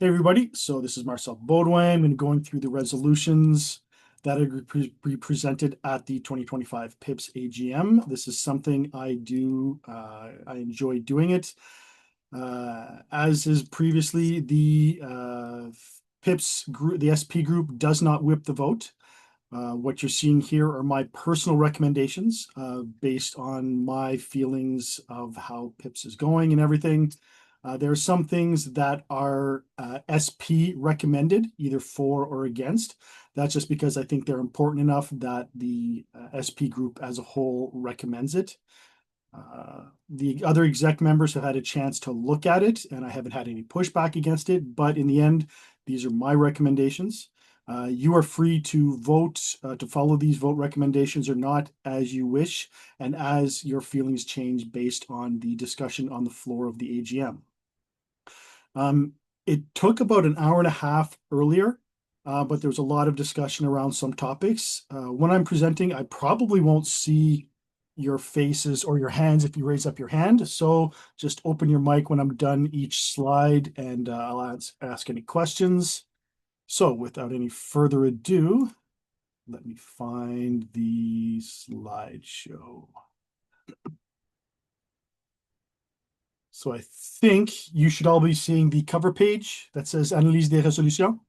Hey everybody, so this is Marcel Baudouin and going through the resolutions that are be presented at the 2025 PIPS AGM. This is something I do, I enjoy doing it. As is previously, the PIPS group, the SP group does not whip the vote. What you're seeing here are my personal recommendations based on my feelings of how PIPS is going and everything. There are some things that are SP recommended, either for or against. That's just because I think they're important enough that the SP group as a whole recommends it. The other exec members have had a chance to look at it, and I haven't had any pushback against it. But in the end, these are my recommendations. You are free to vote to follow these vote recommendations or not as you wish, and as your feelings change based on the discussion on the floor of the AGM. It took about an hour and a half earlier, but there was a lot of discussion around some topics. When I'm presenting, I probably won't see your faces or your hands if you raise up your hand. So just open your mic when I'm done each slide and I'll ask any questions. So without any further ado, let me find the slideshow. So I think you should all be seeing the cover page that says Analyse des résolutions.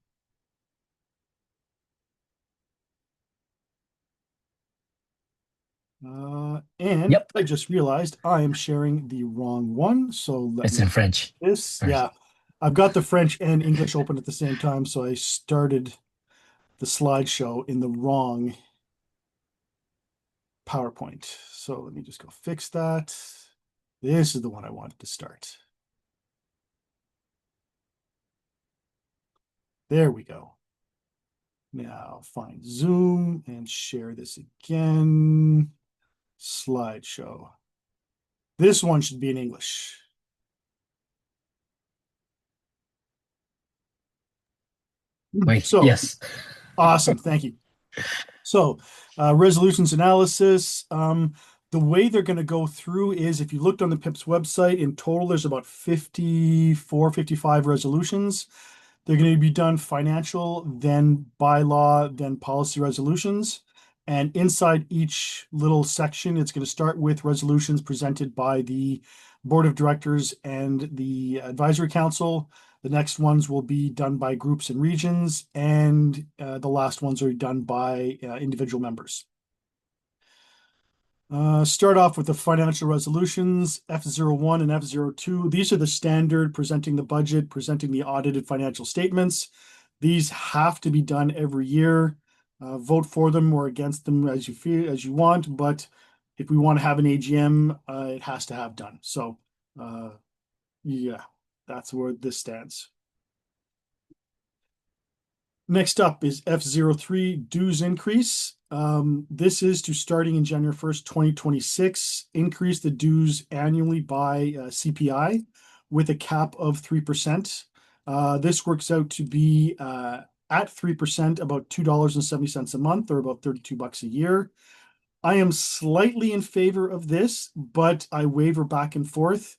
And Yep, I just realized I am sharing the wrong one. So let it's me in French. this. First. Yeah, I've got the French and English open at the same time. So I started the slideshow in the wrong PowerPoint. So let me just go fix that. This is the one I wanted to start. There we go. Now find Zoom and share this again. Slideshow. This one should be in English. Wait, So yes. awesome. Thank you. So, resolutions analysis. The way they're going to go through is if you looked on the PIPS website, in total, there's about 54, 55 resolutions. They're going to be done financial, then bylaw, then policy resolutions. And inside each little section, it's going to start with resolutions presented by the board of directors and the advisory council. The next ones will be done by groups and regions, and the last ones are done by individual members. Start off with the financial resolutions, F01 and F02. These are the standard presenting the budget, presenting the audited financial statements. These have to be done every year. Vote for them or against them as you feel, as you want, but if we want to have an AGM, it has to have done. So, uh, yeah, that's where this stands. Next up is F03 dues increase. This is to starting in January 1st, 2026, increase the dues annually by CPI with a cap of 3%. This works out to be at 3%, about $2.70 a month, or about $32 a year. I am slightly in favor of this, but I waver back and forth.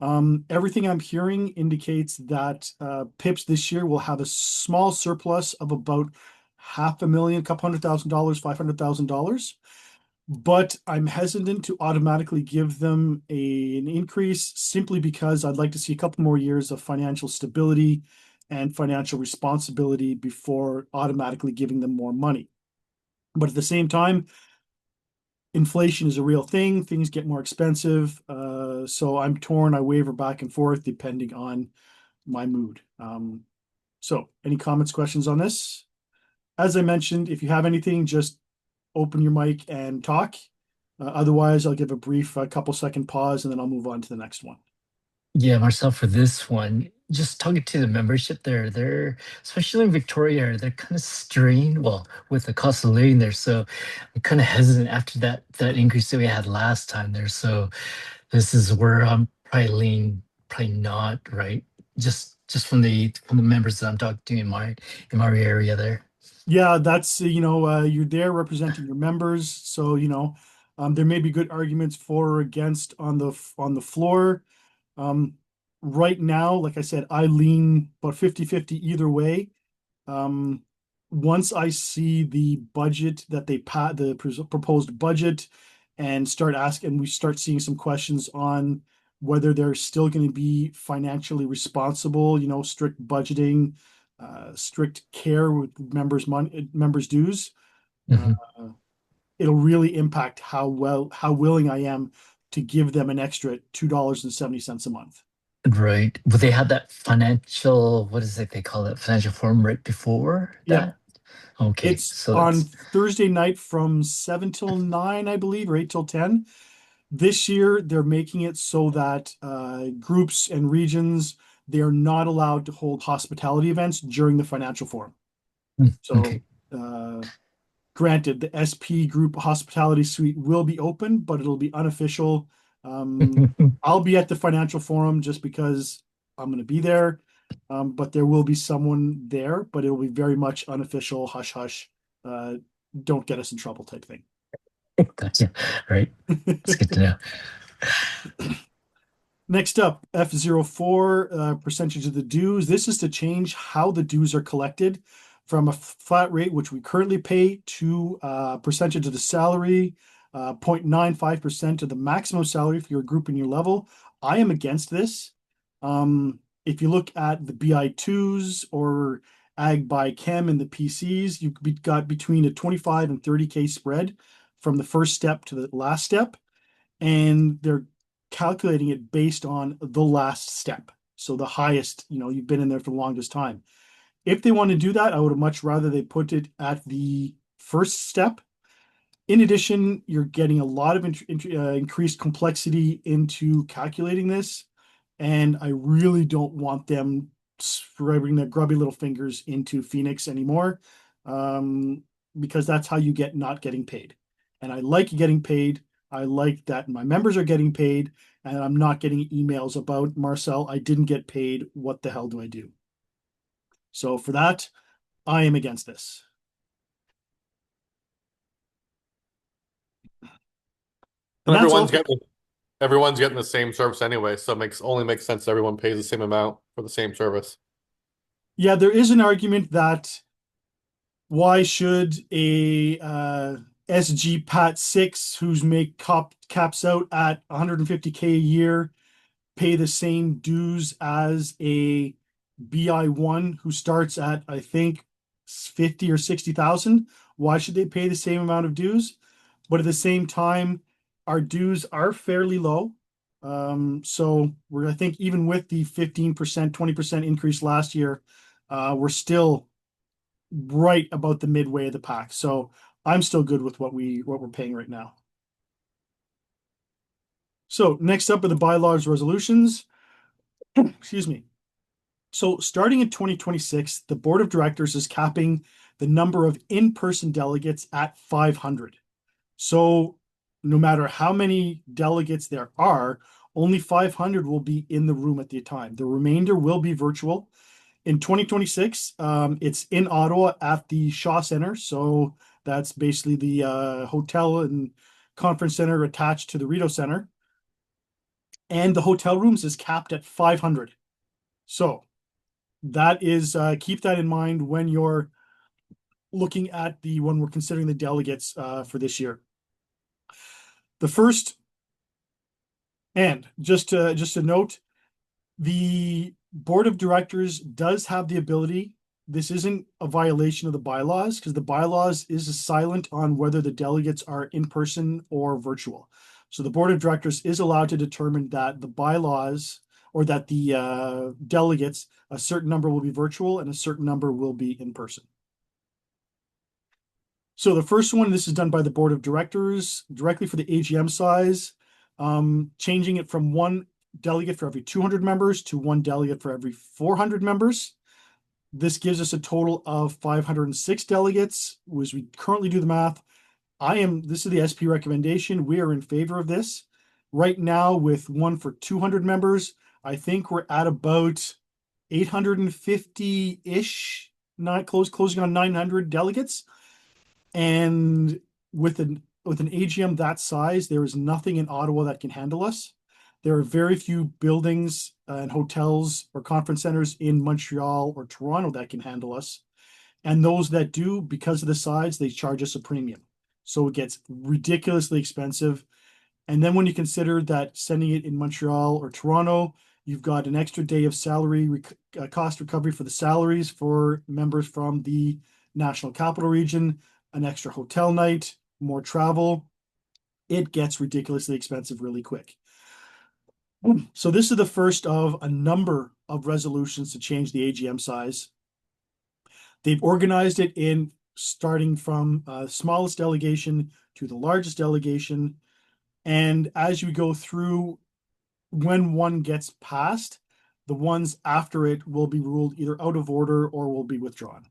Everything I'm hearing indicates that PIPS this year will have a small surplus of about $500,000, a couple $100,000, $500,000. But I'm hesitant to automatically give them an increase simply because I'd like to see a couple more years of financial stability and financial responsibility before automatically giving them more money. But at the same time, inflation is a real thing. Things get more expensive. So I'm torn. I waver back and forth depending on my mood. So any comments, questions on this? As I mentioned, if you have anything, just open your mic and talk. Otherwise, I'll give a brief couple second pause and then I'll move on to the next one. Yeah, Marcel, for this one, just talking to the membership there, they're, especially in Victoria, they're kind of strained, well, with the cost of living there. So I'm kind of hesitant after that increase that we had last time there. So this is where I'm probably lean, probably not, right? Just from the members that I'm talking to in my area there. Yeah, that's you're there representing your members, so there may be good arguments for or against on the floor. Um, right now, like I said, I lean about 50-50 either way. Um, Once I see the budget that the proposed budget, and we start seeing some questions on whether they're still going to be financially responsible, strict budgeting, strict care with members' dues. Uh, Mhm. it'll really impact how willing I am to give them an extra $2.70 a month. Right. But they had that financial, what is it they call it? Financial forum right before Yep. that? Okay. It's So on it's Thursday night from 7 till 9, I believe, or 8 till 10. This year, they're making it so that groups and regions, they are not allowed to hold hospitality events during the financial forum. So, okay. uh, granted, the SP Group Hospitality Suite will be open, but it'll be unofficial. I'll be at the financial forum just because I'm going to be there. But there will be someone there, but it'll be very much unofficial, hush hush, uh, don't get us in trouble type thing. Gotcha. Right. It's good to know. Next up, F04, percentage of the dues. This is to change how the dues are collected from a flat rate, which we currently pay, to percentage of the salary, 0.95% of the maximum salary for your group and your level. I am against this. If you look at the BI2s or Ag by Chem and the PCs, you've got between a 25 and 30K spread from the first step to the last step, and they're calculating it based on the last step. So the highest, you've been in there for the longest time. If they want to do that, I would much rather they put it at the first step. In addition, you're getting a lot of increased complexity into calculating this, and I really don't want them scrubbing their grubby little fingers into Phoenix anymore, um, because that's how you get not getting paid. And I like getting paid. I like that my members are getting paid, and I'm not getting emails about, Marcel, I didn't get paid. What the hell do I do? So for that, I am against this. And And that's all for everyone's getting the same service anyway, so it makes sense that everyone pays the same amount for the same service. Yeah, there is an argument that why should a SG Pat 6 who's caps out at 150K a year pay the same dues as a BI1 who starts at, I think, 50 or 60,000? Why should they pay the same amount of dues? But at the same time, our dues are fairly low. So I think even with the 15%, 20% increase last year, we're still right about the midway of the pack. So I'm still good with what we're paying right now. So next up are the bylaws resolutions. Excuse me. So starting in 2026, the board of directors is capping the number of in-person delegates at 500. So no matter how many delegates there are, only 500 will be in the room at the time. The remainder will be virtual. In 2026, it's in Ottawa at the Shaw Center. So that's basically the hotel and conference center attached to the Rideau Center. And the hotel rooms is capped at 500. So that is, keep that in mind when you're looking at when we're considering the delegates for this year. The first, and just to note, the board of directors does have the ability. This isn't a violation of the bylaws because the bylaws is silent on whether the delegates are in person or virtual. So the board of directors is allowed to determine that the bylaws, or that the delegates, a certain number will be virtual and a certain number will be in person. So the first one, this is done by the board of directors directly for the AGM size, changing it from one delegate for every 200 members to one delegate for every 400 members. This gives us a total of 506 delegates. As we currently do the math, this is the SP recommendation. We are in favor of this. Right now, with one for 200 members, I think we're at about 850-ish, not closing on 900 delegates. And with an AGM that size, there is nothing in Ottawa that can handle us. There are very few buildings and hotels or conference centers in Montreal or Toronto that can handle us. And those that do, because of the size, they charge us a premium. So it gets ridiculously expensive. And then when you consider that sending it in Montreal or Toronto, you've got an extra day of salary cost recovery for the salaries for members from the National Capital Region, an extra hotel night, more travel. It gets ridiculously expensive really quick. So this is the first of a number of resolutions to change the AGM size. They've organized it in starting from smallest delegation to the largest delegation. And as you go through, when one gets passed, the ones after it will be ruled either out of order or will be withdrawn.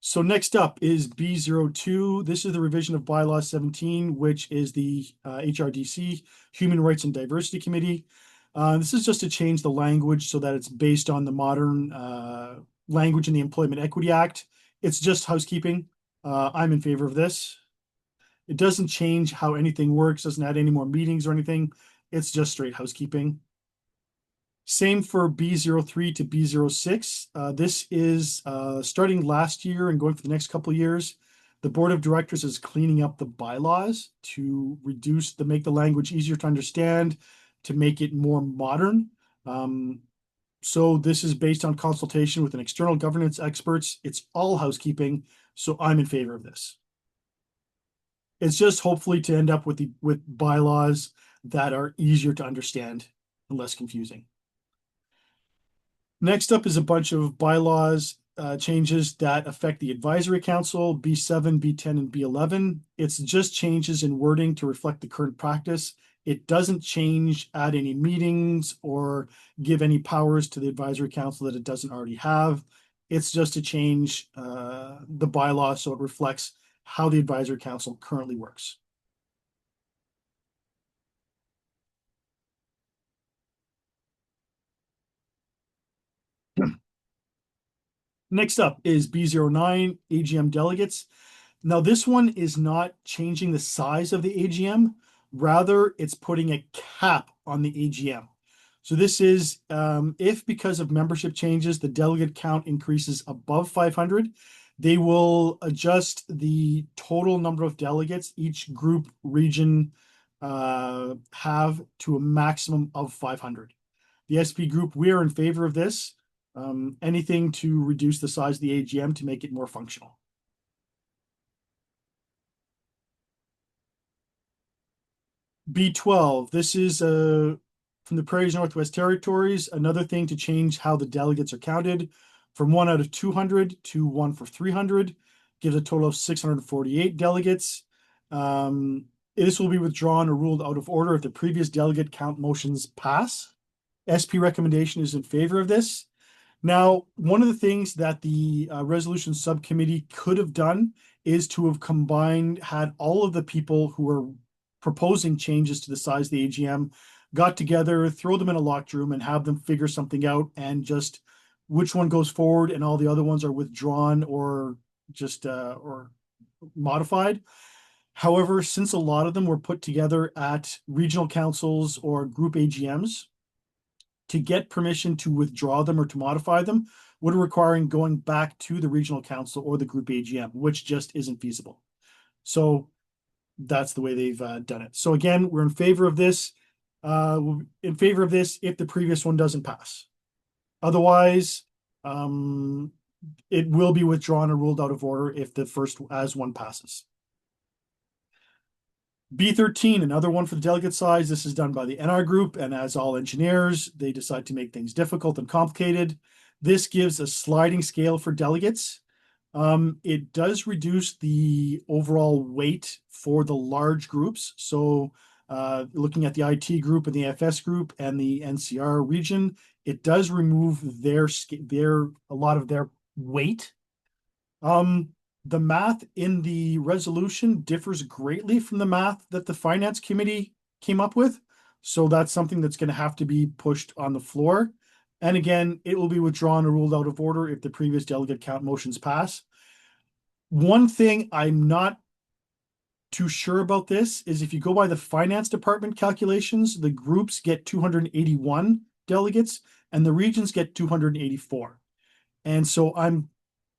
So next up is B02. This is the revision of bylaw 17, which is the HRDC, Human Rights and Diversity Committee. This is just to change the language so that it's based on the modern language in the Employment Equity Act. It's just housekeeping. I'm in favor of this. It doesn't change how anything works, doesn't add any more meetings or anything. It's just straight housekeeping. Same for B03 to B06. This is starting last year and going for the next couple of years. The board of directors is cleaning up the bylaws to make the language easier to understand, to make it more modern. So this is based on consultation with an external governance experts. It's all housekeeping, so I'm in favor of this. It's just hopefully to end up with bylaws that are easier to understand and less confusing. Next up is a bunch of bylaws changes that affect the advisory council, B7, B10, and B11. It's just changes in wording to reflect the current practice. It doesn't add any meetings or give any powers to the advisory council that it doesn't already have. It's just to change the bylaw so it reflects how the advisory council currently works. Next up is B09, AGM delegates. Now, this one is not changing the size of the AGM. Rather, it's putting a cap on the AGM. So this is if because of membership changes, the delegate count increases above 500, they will adjust the total number of delegates each group region have to a maximum of 500. The SP group, we are in favor of this. Anything to reduce the size of the AGM to make it more functional. B12, this is from the Prairies Northwest Territories, another thing to change how the delegates are counted from 1 out of 200 to 1 for 300, gives a total of 648 delegates. This will be withdrawn or ruled out of order if the previous delegate count motions pass. SP recommendation is in favor of this. Now, one of the things that the resolution subcommittee could have done is to have had all of the people who are proposing changes to the size of the AGM got together, throw them in a locked room and have them figure something out, and just which one goes forward and all the other ones are withdrawn or just or modified. However, since a lot of them were put together at regional councils or group AGMs, to get permission to withdraw them or to modify them would require going back to the regional council or the group AGM, which just isn't feasible. So that's the way they've done it. So again, we're in favor of this. In favor of this if the previous one doesn't pass. Otherwise, it will be withdrawn or ruled out of order if the first as one passes. B13, another one for the delegate size. This is done by the NR group, and as all engineers, they decide to make things difficult and complicated. This gives a sliding scale for delegates. It does reduce the overall weight for the large groups. So looking at the IT group and the FS group and the NCR region, it does remove a lot of their weight. The math in the resolution differs greatly from the math that the finance committee came up with. So that's something that's going to have to be pushed on the floor. And again, it will be withdrawn or ruled out of order if the previous delegate count motions pass. One thing I'm not too sure about this is if you go by the finance department calculations, the groups get 281 delegates and the regions get 284. And so I'm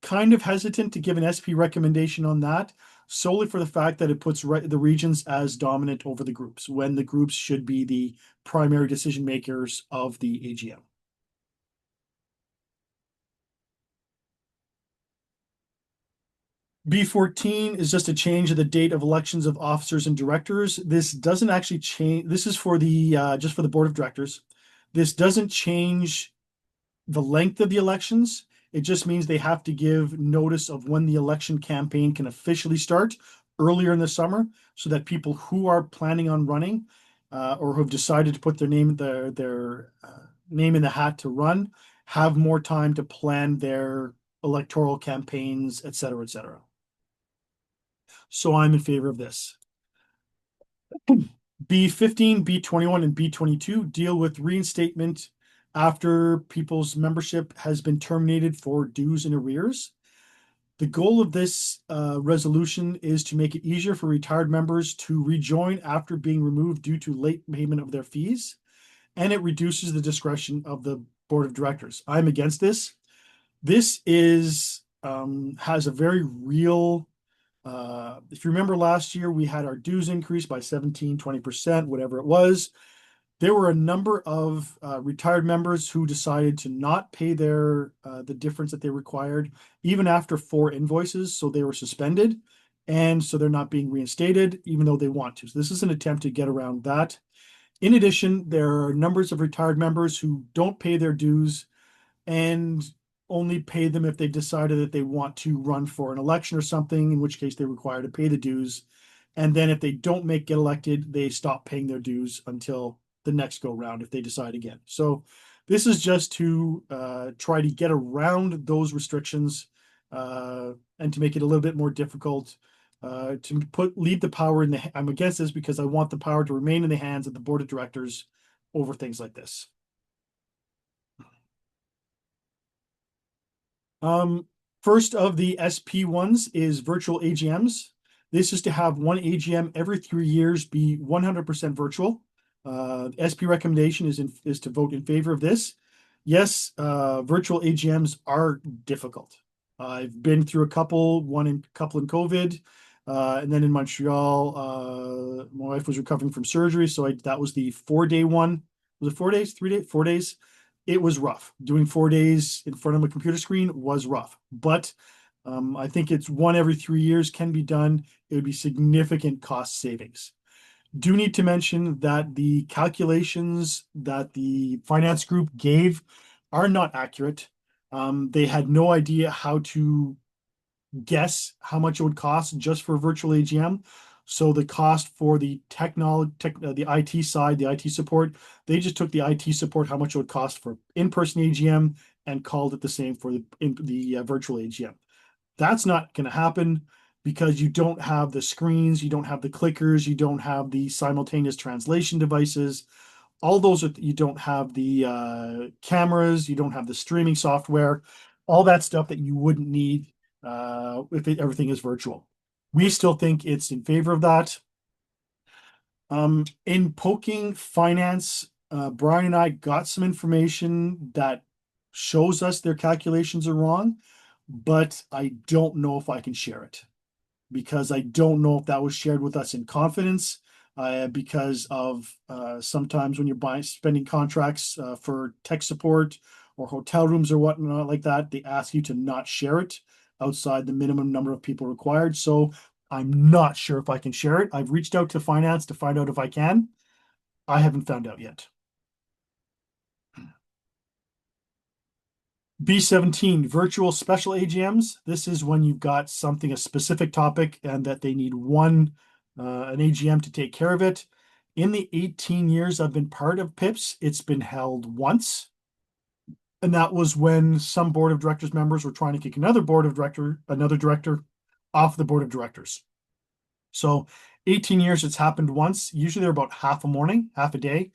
kind of hesitant to give an SP recommendation on that, solely for the fact that it puts the regions as dominant over the groups, when the groups should be the primary decision makers of the AGM. B14 is just a change of the date of elections of officers and directors. This doesn't actually change. This is for the just for the board of directors. This doesn't change the length of the elections. It just means they have to give notice of when the election campaign can officially start earlier in the summer, so that people who are planning on running or who have decided to put their name name in the hat to run have more time to plan their electoral campaigns, et cetera, et cetera. So I'm in favor of this. B15, B21, and B22 deal with reinstatement after people's membership has been terminated for dues and arrears. The goal of this resolution is to make it easier for retired members to rejoin after being removed due to late payment of their fees, and it reduces the discretion of the board of directors. I'm against this. This is has a very real if you remember last year, we had our dues increase by 17, 20%, whatever it was. There were a number of retired members who decided to not pay the difference that they required, even after 4 invoices. So they were suspended. And so they're not being reinstated, even though they want to. So this is an attempt to get around that. In addition, there are numbers of retired members who don't pay their dues and only pay them if they've decided that they want to run for an election or something, in which case they're required to pay the dues. And then if they don't get elected, they stop paying their dues until the next go round if they decide again. So this is just to try to get around those restrictions and to make it a little bit more difficult to leave the power in the. I'm against this because I want the power to remain in the hands of the board of directors over things like this. First of the SP ones is virtual AGMs. This is to have one AGM every 3 years be 100% virtual. SP recommendation is to vote in favor of this. Yes, virtual AGMs are difficult. I've been through a couple in COVID, and then in Montreal, my wife was recovering from surgery, so that was the 4-day one. Was it 4 days? 3 days? 4 days? It was rough. Doing 4 days in front of a computer screen was rough, but I think it's one every 3 years can be done. It would be significant cost savings. Do need to mention that the calculations that the finance group gave are not accurate. They had no idea how to guess how much it would cost just for a virtual AGM. So the cost for the the IT side, the IT support, they just took the IT support, how much it would cost for in-person AGM, and called it the same for the virtual AGM. That's not going to happen because you don't have the screens, you don't have the clickers, you don't have the simultaneous translation devices. All those you don't have the cameras, you don't have the streaming software, all that stuff that you wouldn't need if everything is virtual. We still think it's in favor of that. In poking finance, Brian and I got some information that shows us their calculations are wrong, but I don't know if I can share it because I don't know if that was shared with us in confidence. Because of sometimes when you're spending contracts for tech support or hotel rooms or whatnot like that, they ask you to not share it outside the minimum number of people required. So I'm not sure if I can share it. I've reached out to finance to find out if I can. I haven't found out yet. B17, virtual special AGMs. This is when you've got a specific topic, and that they need an AGM to take care of it. In the 18 years I've been part of PIPS, it's been held once. And that was when some board of directors members were trying to kick another director off the board of directors. So 18 years, it's happened once. Usually they're about half a morning, half a day.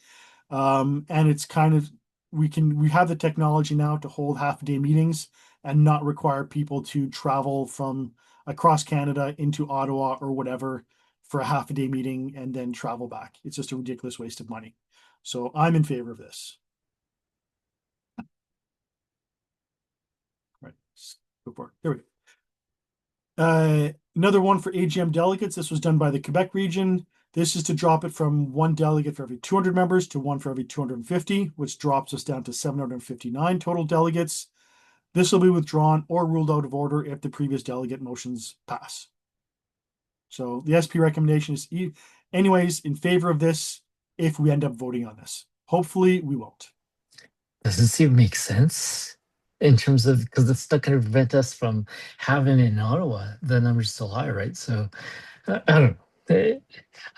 And it's kind of, we have the technology now to hold half-a-day meetings and not require people to travel from across Canada into Ottawa or whatever for a half a day meeting and then travel back. It's just a ridiculous waste of money. So I'm in favor of this. Right. Go for it. There we go. Another one for AGM delegates. This was done by the Quebec region. This is to drop it from one delegate for every 200 members to one for every 250, which drops us down to 759 total delegates. This will be withdrawn or ruled out of order if the previous delegate motions pass. So the SP recommendation is anyways in favor of this if we end up voting on this. Hopefully we won't. Doesn't seem to make sense in terms of, because it's not going to prevent us from having in Ottawa the numbers so high, right? So I don't know.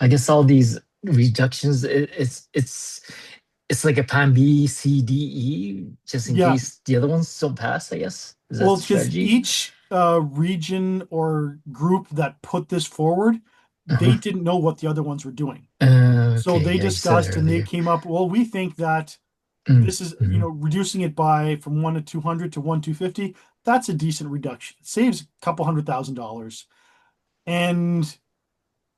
I guess all these reductions, it's like a plan B, C, D, E, just in Yeah. case the other ones don't pass. I guess is that Well, the because strategy? each region or group that put this forward, they Uh-huh. didn't know what the other ones were doing. So Okay, they yeah, you said discussed it and they earlier. came up, well, we think that Mm, this is, mhm. reducing it by from 1 to 200 to 1 250. That's a decent reduction. It saves a couple $100,000. And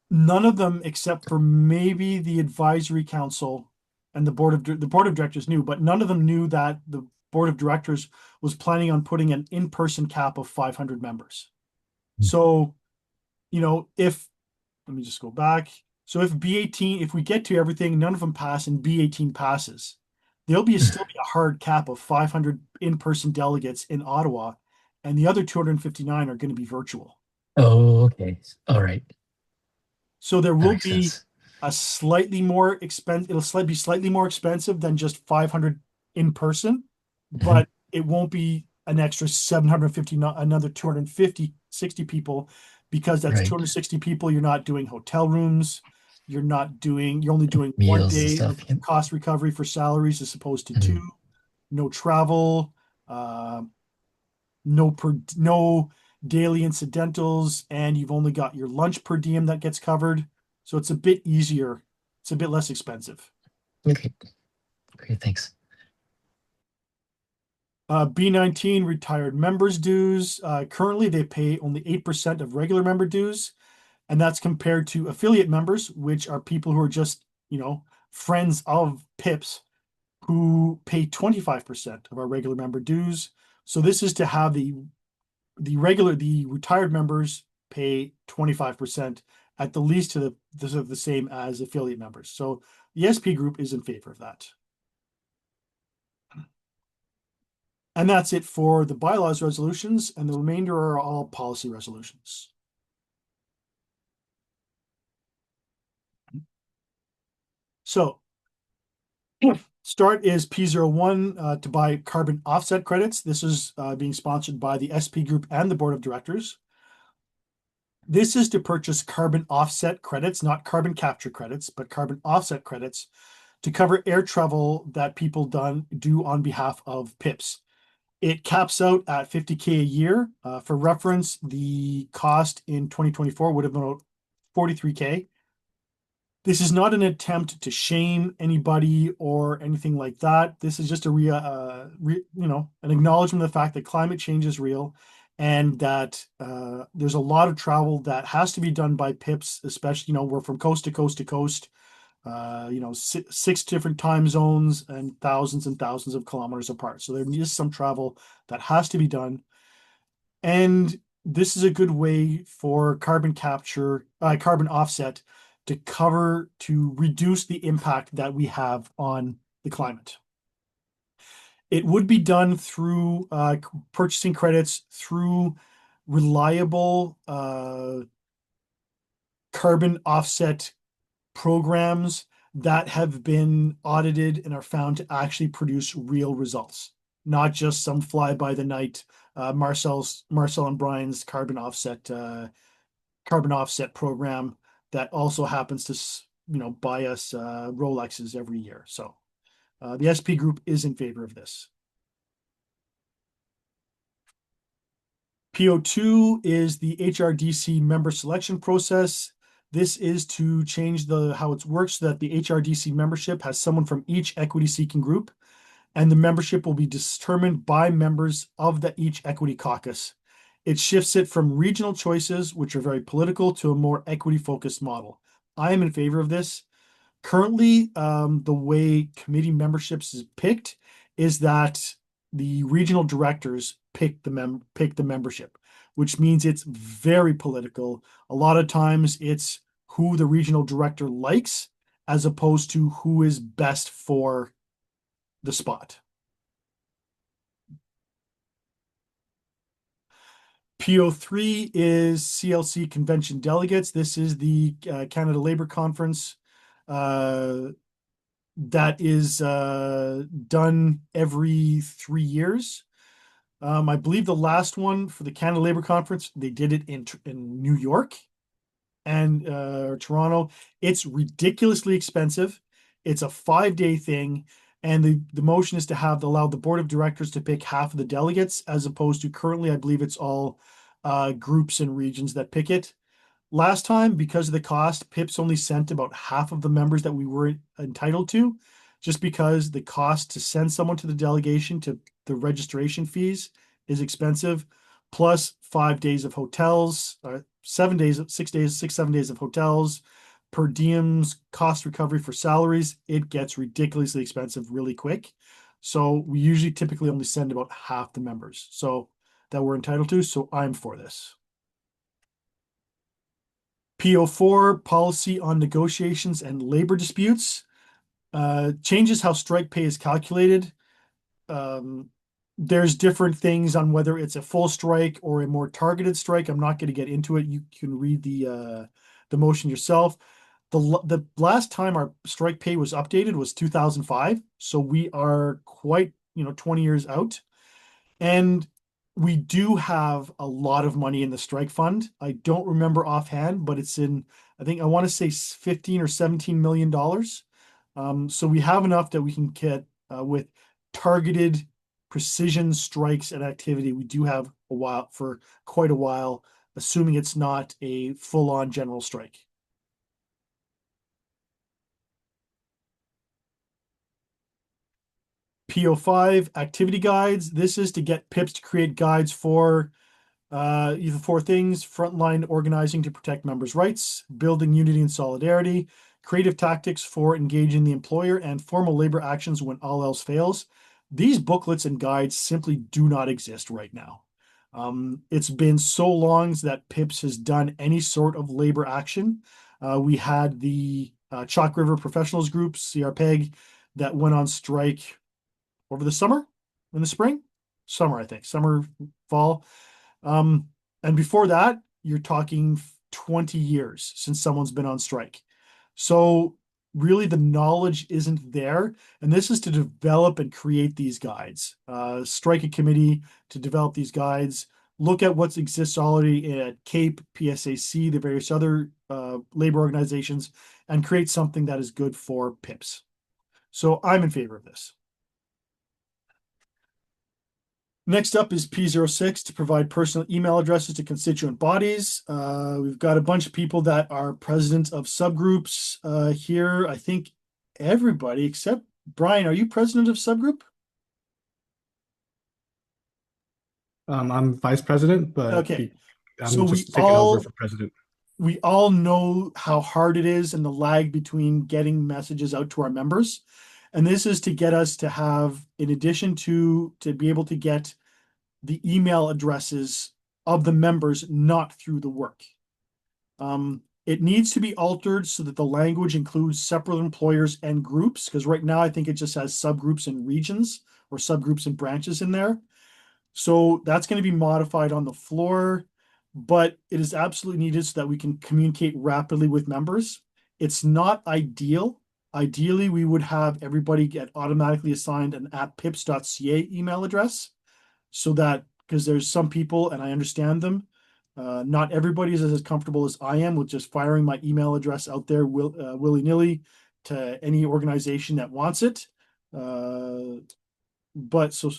none of them, except for maybe the advisory council and the board of directors knew, but none of them knew that the board of directors was planning on putting an in-person cap of 500 members. So, if let me just go back. So if B18, if we get to everything, none of them pass and B18 passes, there'll be still be a hard cap of 500 in-person delegates in Ottawa, and the other 259 are going to be virtual. Oh, okay. All right. So there That will makes be sense. a slightly more expensive, be slightly more expensive than just 500 in person, Mhm. but it won't be an extra 750, another 250, 60 people, because that's Right. 260 people. You're not doing hotel rooms. You're only doing one Meals and day of stuff. Yep. cost recovery for salaries as opposed to two. Mhm. No travel, uh, no daily incidentals, and you've only got your lunch per diem that gets covered. So it's a bit easier. It's a bit less expensive. Okay. Great. Thanks. B19 retired members dues. Currently, they pay only 8% of regular member dues, and that's compared to affiliate members, which are people who are just, friends of PIPS who pay 25% of our regular member dues. So this is to have the retired members pay 25% at the least to the same as affiliate members. So the SP group is in favor of that. And that's it for the bylaws resolutions, and the remainder are all policy resolutions. So start is P01 to buy carbon offset credits. This is being sponsored by the SP group and the board of directors. This is to purchase carbon offset credits, not carbon capture credits, but carbon offset credits to cover air travel that people do on behalf of PIPS. It caps out at 50K a year. For reference, the cost in 2024 would have been about 43K. This is not an attempt to shame anybody or anything like that. This is just an acknowledgement of the fact that climate change is real, and that there's a lot of travel that has to be done by PIPs, especially, we're from coast to coast to coast, six different time zones and thousands of kilometers apart. So there is some travel that has to be done. And this is a good way for carbon offset to reduce the impact that we have on the climate. It would be done through purchasing credits through reliable carbon offset programs that have been audited and are found to actually produce real results, not just some fly by the night Marcel and Brian's carbon offset program that also happens to buy us Rolexes every year. So the SP group is in favor of this. PO2 is the HRDC member selection process. This is to change how it works so that the HRDC membership has someone from each equity seeking group, and the membership will be determined by members of each equity caucus. It shifts it from regional choices, which are very political, to a more equity-focused model. I am in favor of this. Currently, the way committee memberships is picked is that the regional directors pick the membership, which means it's very political. A lot of times it's who the regional director likes as opposed to who is best for the spot. PO3 is CLC convention delegates. This is the Canada Labor Conference that is done every 3 years. I believe the last one for the Canada Labor Conference, they did it in New York and Toronto. It's ridiculously expensive. It's a 5-day thing. And the motion is to allow the board of directors to pick half of the delegates, as opposed to currently, I believe it's all groups and regions that pick it. Last time, because of the cost, PIPS only sent about half of the members that we were entitled to, just because the cost to send someone to the delegation, to the registration fees, is expensive, plus 5 days of hotels, 7 days, 6 days, 7 days of hotels, per diems, cost recovery for salaries. It gets ridiculously expensive really quick. So we usually typically only send about half the members that we're entitled to. So I'm for this. PO4, policy on negotiations and labor disputes, changes how strike pay is calculated. There's different things on whether it's a full strike or a more targeted strike. I'm not going to get into it. You can read the motion yourself. The last time our strike pay was updated was 2005, so we are quite 20 years out. And we do have a lot of money in the strike fund. I don't remember offhand, but it's I think I want to say 15 or 17 million dollars. So we have enough that we can get with targeted precision strikes and activity. We do have quite a while, assuming it's not a full-on general strike. PO5 activity guides. This is to get PIPS to create guides for either 4 things: frontline organizing to protect members' rights, building unity and solidarity, creative tactics for engaging the employer, and formal labor actions when all else fails. These booklets and guides simply do not exist right now. It's been so long that PIPS has done any sort of labor action. We had the Chalk River Professionals Group, CRPEG, that went on strike over the summer, in the spring, summer, I think, summer, fall. And before that, you're talking 20 years since someone's been on strike. So really the knowledge isn't there. And this is to develop and create these guides. Strike a committee to develop these guides. Look at what exists already at CAPE, PSAC, the various other labor organizations, and create something that is good for PIPS. So I'm in favor of this. Next up is P06, to provide personal email addresses to constituent bodies. We've got a bunch of people that are presidents of subgroups here. I think everybody except Brian. Are you president of subgroup? I'm vice president, but Okay. I'm So just taking over for president. We all know how hard it is and the lag between getting messages out to our members. And this is to get us to have, in addition to be able to get the email addresses of the members, not through the work. It needs to be altered so that the language includes separate employers and groups, because right now I think it just has subgroups and regions, or subgroups and branches in there. So that's going to be modified on the floor, but it is absolutely needed so that we can communicate rapidly with members. It's not ideal. Ideally, we would have everybody get automatically assigned an @pips.ca email address, so that, because there's some people, and I understand them, not everybody is as comfortable as I am with just firing my email address out there willy-nilly to any organization that wants it. But so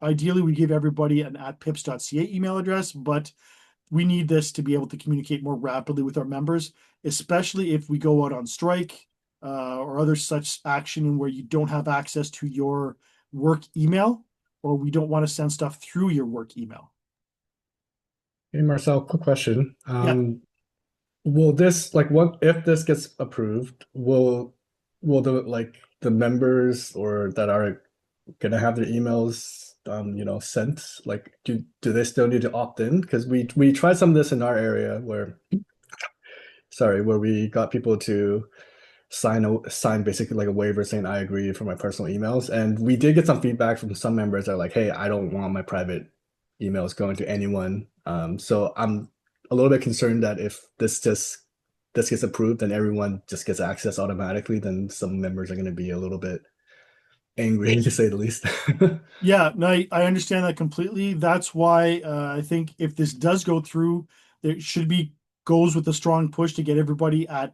ideally, we give everybody an @pips.ca email address, but we need this to be able to communicate more rapidly with our members, especially if we go out on strike or other such action where you don't have access to your work email, or we don't want to send stuff through your work email. Hey Marcel, quick question. Yeah. Will this like what if this gets approved, will the members or that are gonna have their emails sent, like do they still need to opt in? Because we tried some of this in our area where we got people to sign basically like a waiver saying I agree for my personal emails. And we did get some feedback from some members that are like, hey, I don't want my private emails going to anyone. So I'm a little bit concerned that if this gets approved and everyone just gets access automatically, then some members are going to be a little bit angry to say the least. Yeah, no, I understand that completely. That's why I think if this does go through, there should be goes with a strong push to get everybody at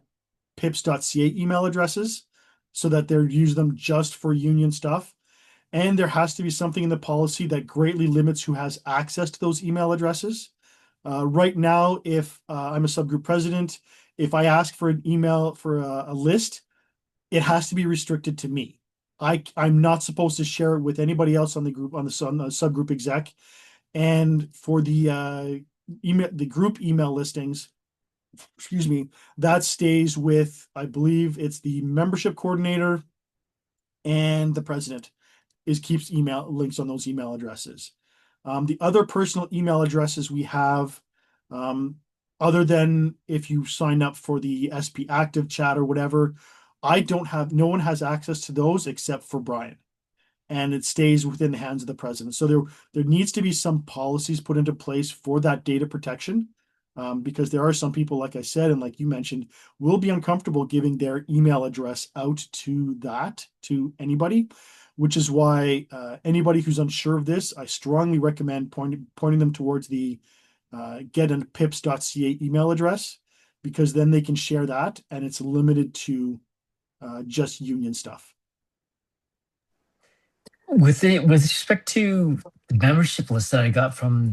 pips.ca email addresses so that they're use them just for union stuff. And there has to be something in the policy that greatly limits who has access to those email addresses. Right now, if I'm a subgroup president, if I ask for an email for a list, it has to be restricted to me. I'm not supposed to share it with anybody else on the group on the subgroup exec. And for the group email listings, excuse me, that stays with, I believe it's the membership coordinator and the president is keeps email links on those email addresses. The other personal email addresses we have, um, other than if you sign up for the SP active chat or whatever, no one has access to those except for Brian. And it stays within the hands of the president. So there needs to be some policies put into place for that data protection. Because there are some people, like I said, and like you mentioned, will be uncomfortable giving their email address out to anybody, which is why anybody who's unsure of this, I strongly recommend pointing them towards the get a pips.ca email address, because then they can share that and it's limited to just union stuff. With respect to the membership list that I got from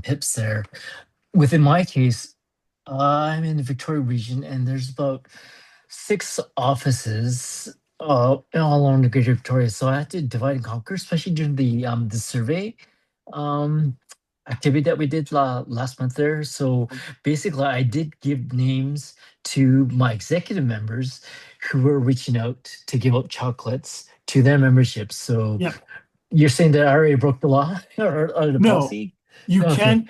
Pips there, within my case, I'm in the Victoria region, and there's about 6 offices all along the Greater Victoria. So I had to divide and conquer, especially during the survey um, activity that we did last month there. So basically, I did give names to my executive members who were reaching out to give out chocolates to their memberships. So Yeah. you're saying that I already broke the law or the No, policy? you Okay.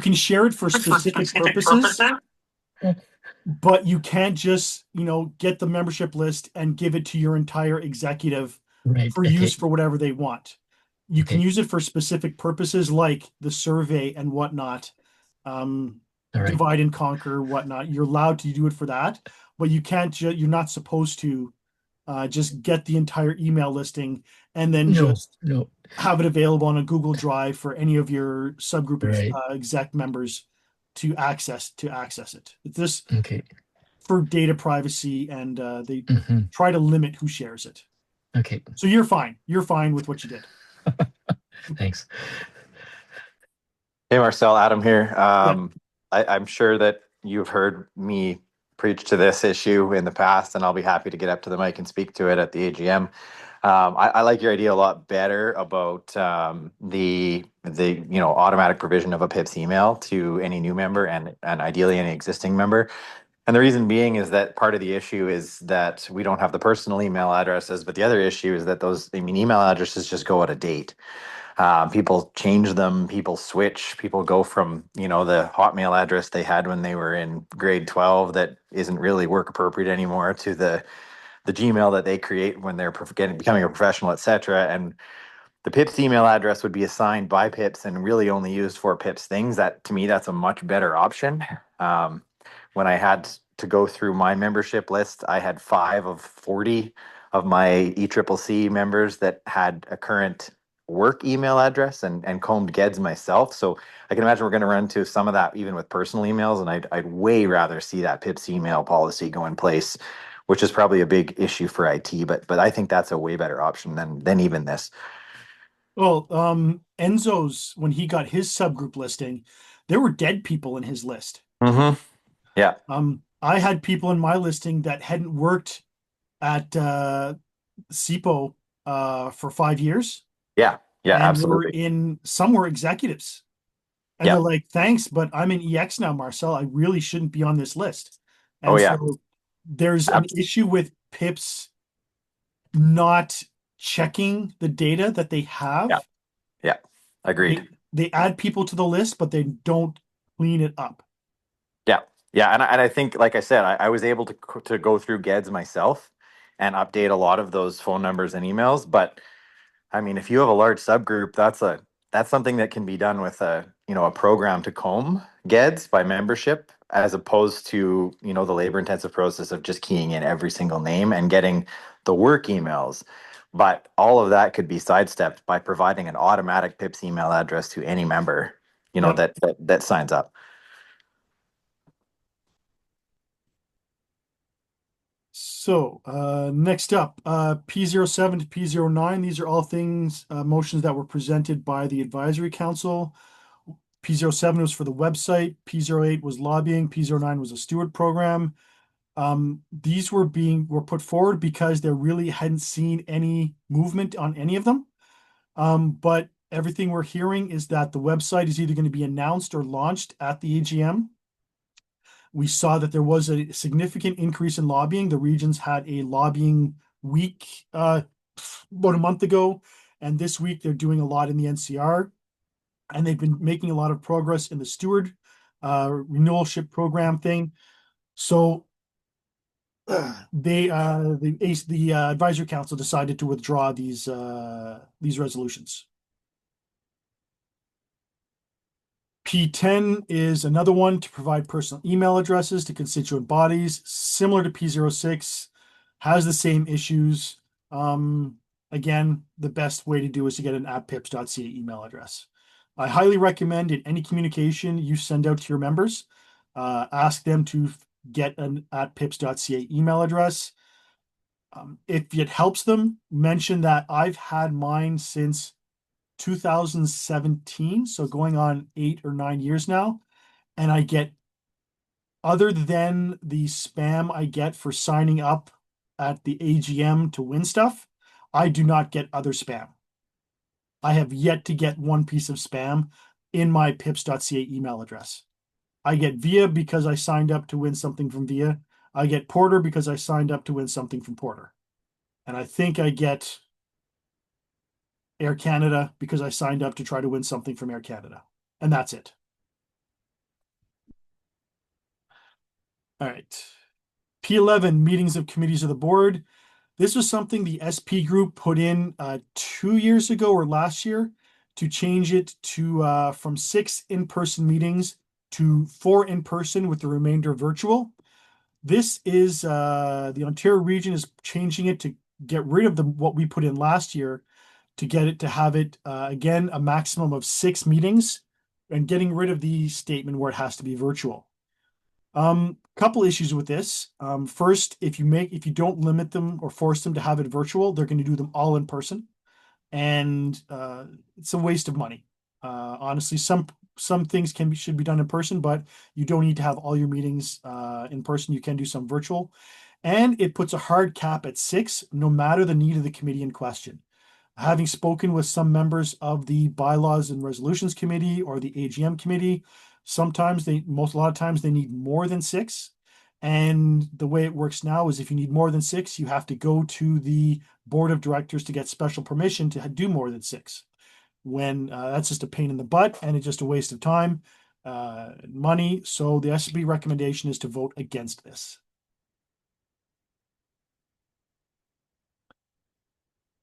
can share it for specific purposes, but you can't just, get the membership list and give it to your entire executive Right. for use Okay. for whatever they want. You can Okay. use it for specific purposes like the survey and whatnot, um, All right. divide and conquer, whatnot. You're allowed to do it for that, but you can't, you're not supposed to just get the entire email listing and then No, just no. have it available on a Google Drive for any of your subgroup Right. exec members to access it. It's this Okay. for data privacy, and they Hmm. try to limit who shares it. Okay. So you're fine. You're fine with what you did. Thanks. Hey Marcel, Adam here. Yeah. I'm sure that you've heard me preach to this issue in the past, and I'll be happy to get up to the mic and speak to it at the AGM. I like your idea a lot better about the automatic provision of a PIPS email to any new member and ideally any existing member. And the reason being is that part of the issue is that we don't have the personal email addresses, but the other issue is that email addresses just go out of date. People change them, people switch, people go from, the Hotmail address they had when they were in grade 12 that isn't really work appropriate anymore to the Gmail that they create when they're becoming a professional, etc. And the PIPS email address would be assigned by PIPS and really only used for PIPS things. That to me, that's a much better option. When I had to go through my membership list, I had 5 of 40 of my ECCC members that had a current work email address and combed GEDs myself. So I can imagine we're going to run into some of that even with personal emails. And I'd way rather see that PIPS email policy go in place, which is probably a big issue for IT. But I think that's a way better option than even this. Well, Enzo's, when he got his subgroup listing, there were dead people in his list. Mm-hmm. Yeah. I had people in my listing that hadn't worked at SIPO for 5 years Yeah. Yeah. and Absolutely. some were executives. And Yeah. they're like, thanks, but I'm in EX now, Marcel. I really shouldn't be on this list. Oh, And yeah. so there's an Abs- issue with PIPS not checking the data that they Yeah. have. Yeah. Agreed. They add people to the list, but they don't clean it up. Yeah. Yeah. And I think, like I said, I was able to go through GEDS myself and update a lot of those phone numbers and emails. But I mean, if you have a large subgroup, that's something that can be done with a program to comb GEDS by membership, as opposed to, the labor intensive process of just keying in every single name and getting the work emails. But all of that could be sidestepped by providing an automatic PIPS email address to any member, Yep. that signs up. So next up, P07 to P09. These are all things, motions that were presented by the advisory council. P07 was for the website. P08 was lobbying. P09 was a steward program. These were put forward because there really hadn't seen any movement on any of them. But everything we're hearing is that the website is either going to be announced or launched at the AGM. We saw that there was a significant increase in lobbying. The regions had a lobbying week about a month ago, and this week they're doing a lot in the NCR, and they've been making a lot of progress in the steward renewalship program thing. So the advisory council decided to withdraw these resolutions. P10 is another one to provide personal email addresses to constituent bodies, similar to P06, has the same issues. Again, the best way to do is to get an @pips.ca email address. I highly recommend in any communication you send out to your members, ask them to get an @pips.ca email address. If it helps them, mention that I've had mine since 2017, so going on 8 or 9 years now, and I get, other than the spam I get for signing up at the AGM to win stuff, I do not get other spam. I have yet to get one piece of spam in my pips.ca email address. I get Via because I signed up to win something from Via. I get Porter because I signed up to win something from Porter. And I think I get Air Canada because I signed up to try to win something from Air Canada. And that's it. All right. P11, meetings of committees of the board. This was something the SP group put in 2 years ago or last year to change it to from 6 in-person meetings to 4 in-person with the remainder virtual. This is the Ontario region is changing it to get rid of what we put in last year, to get it to have it again a maximum of 6 meetings, and getting rid of the statement where it has to be virtual. Couple issues with this. First, if you don't limit them or force them to have it virtual, they're going to do them all in person, and it's a waste of money. Honestly, some things should be done in person, but you don't need to have all your meetings in person. You can do some virtual, and it puts a hard cap at 6, no matter the need of the committee in question. Having spoken with some members of the Bylaws and Resolutions Committee or the AGM committee, a lot of times they need more than 6. And the way it works now is if you need more than 6, you have to go to the board of directors to get special permission to do more than 6. When that's just a pain in the butt, and it's just a waste of time, money. So the SB recommendation is to vote against this.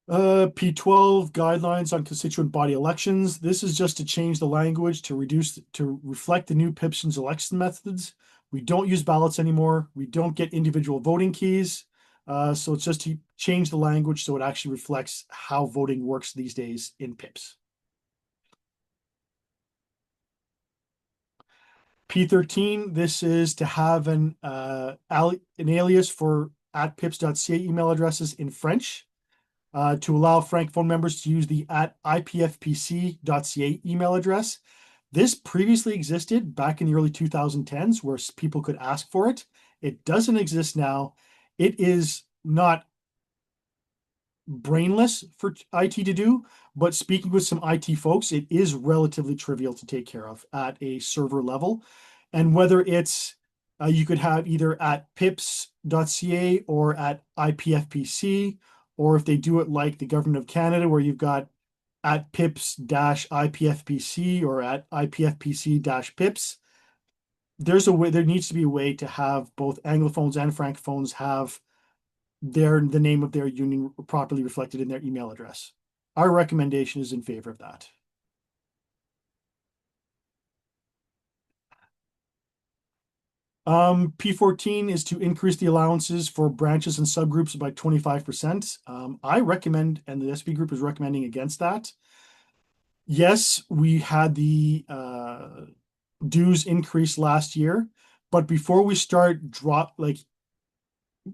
P12, guidelines on constituent body elections. This is just to change the language to reflect the new PIPSC's election methods. We don't use ballots anymore. We don't get individual voting keys. So it's just to change the language so it actually reflects how voting works these days in PIPS. P13, this is to have an alias for @pips.ca email addresses in French. To allow Francophone members to use the @ipfpc.ca email address. This previously existed back in the early 2010s where people could ask for it. It doesn't exist now. It is not brainless for IT to do, but speaking with some IT folks, it is relatively trivial to take care of at a server level. And whether it's you could have either at PIPSC.ca or at IPFPC, or if they do it like the government of Canada, where you've got at PIPS-IPFPC or at IPFPC-PIPS. There's a way, there needs to be a way to have both Anglophones and Francophones have the name of their union properly reflected in their email address. Our recommendation is in favor of that. P14 is to increase the allowances for branches and subgroups by 25%. I recommend, and the SB group is recommending against that. Yes, we had the dues increase last year, but before we start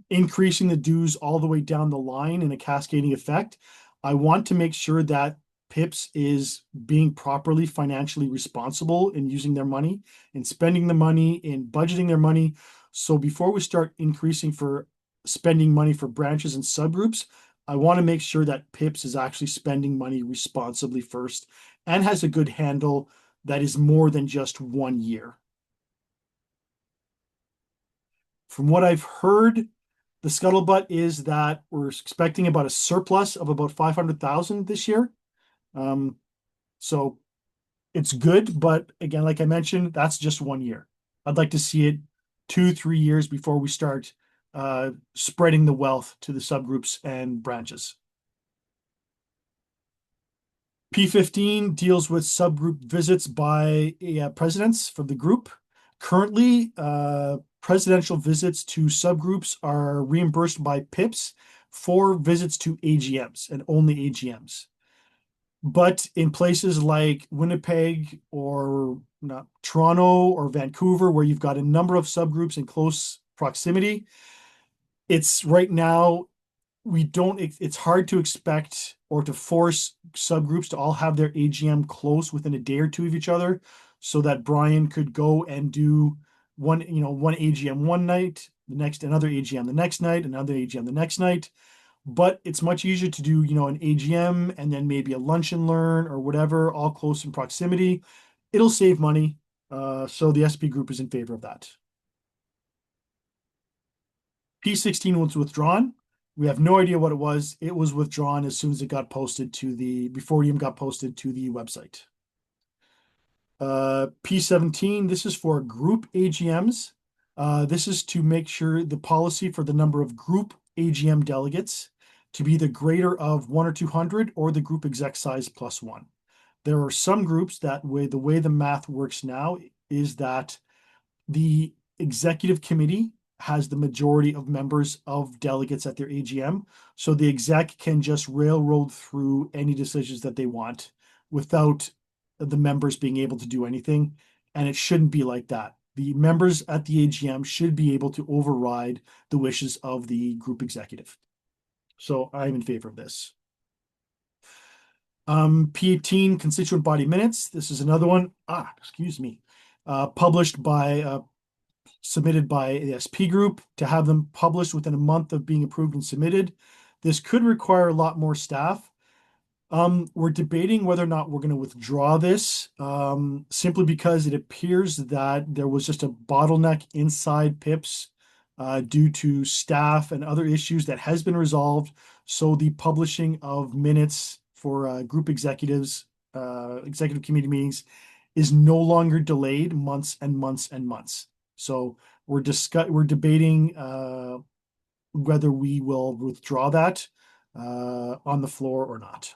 increasing the dues all the way down the line in a cascading effect, I want to make sure that PIPS is being properly financially responsible in using their money, in spending the money, in budgeting their money. So before we start increasing for spending money for branches and subgroups, I want to make sure that PIPS is actually spending money responsibly first and has a good handle that is more than just 1 year. From what I've heard, the scuttlebutt is that we're expecting about a surplus of about 500,000 this year. So it's good, but again, like I mentioned, that's just 1 year. I'd like to see it 2-3 years before we start spreading the wealth to the subgroups and branches. P15 deals with subgroup visits by presidents from the group. Currently, presidential visits to subgroups are reimbursed by PIPS for visits to AGMs and only AGMs. But in places like Winnipeg or Toronto or Vancouver, where you've got a number of subgroups in close proximity, it's right now, it's hard to expect or to force subgroups to all have their AGM close within a day or two of each other, so that Brian could go and do one AGM one night, the next another AGM the next night, another AGM the next night. But it's much easier to do, an AGM and then maybe a lunch and learn or whatever, all close in proximity. It'll save money. So the SB group is in favor of that. P16 was withdrawn. We have no idea what it was. It was withdrawn as soon as it got posted before it even got posted to the website. P17, this is for group AGMs. This is to make sure the policy for the number of group AGM delegates to be the greater of 1 or 200 or the group exec size plus 1. There are some groups the way the math works now is that the executive committee has the majority of members of delegates at their AGM. So the exec can just railroad through any decisions that they want without the members being able to do anything. And it shouldn't be like that. The members at the AGM should be able to override the wishes of the group executive. So I'm in favor of this. P18 constituent body minutes. This is another one. Submitted by the SP group to have them published within a month of being approved and submitted. This could require a lot more staff. We're debating whether or not we're going to withdraw this, simply because it appears that there was just a bottleneck inside PIPS due to staff and other issues that has been resolved. So the publishing of minutes for group executives, executive committee meetings is no longer delayed months and months and months. So we're debating whether we will withdraw that on the floor or not.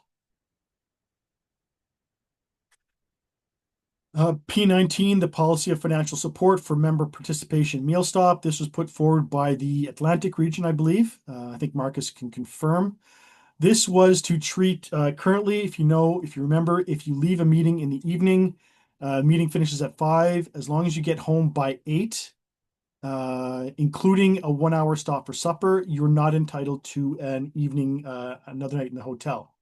P19, the policy of financial support for member participation meal stop. This was put forward by the Atlantic region, I believe. I think Marcus can confirm. This was to treat currently, if you remember, if you leave a meeting in the evening, meeting finishes at 5, as long as you get home by 8, including a 1-hour stop for supper, you're not entitled to an evening, another night in the hotel.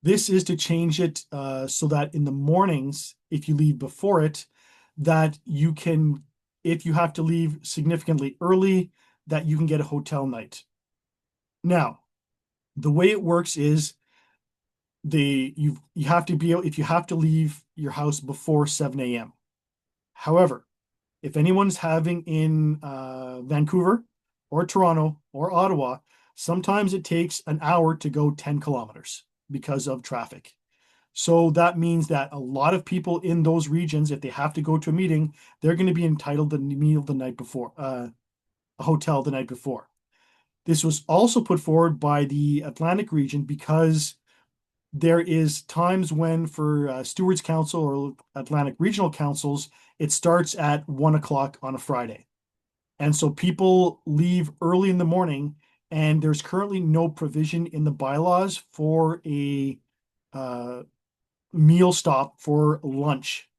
This is to change it so that in the mornings, if you leave before it, that you can, if you have to leave significantly early, that you can get a hotel night. Now, The way it works is you have to be able, if you have to leave your house before 7 a.m. However, if anyone's having in Vancouver or Toronto or Ottawa, sometimes it takes an hour to go 10 kilometers because of traffic. So that means that a lot of people in those regions, if they have to go to a meeting, they're going to be entitled to a meal the night before, a hotel the night before. This was also put forward by the Atlantic region because there is times when for Stewards Council or Atlantic Regional Councils, it starts at 1 o'clock on a Friday. And so people leave early in the morning, and there's currently no provision in the bylaws for a meal stop for lunch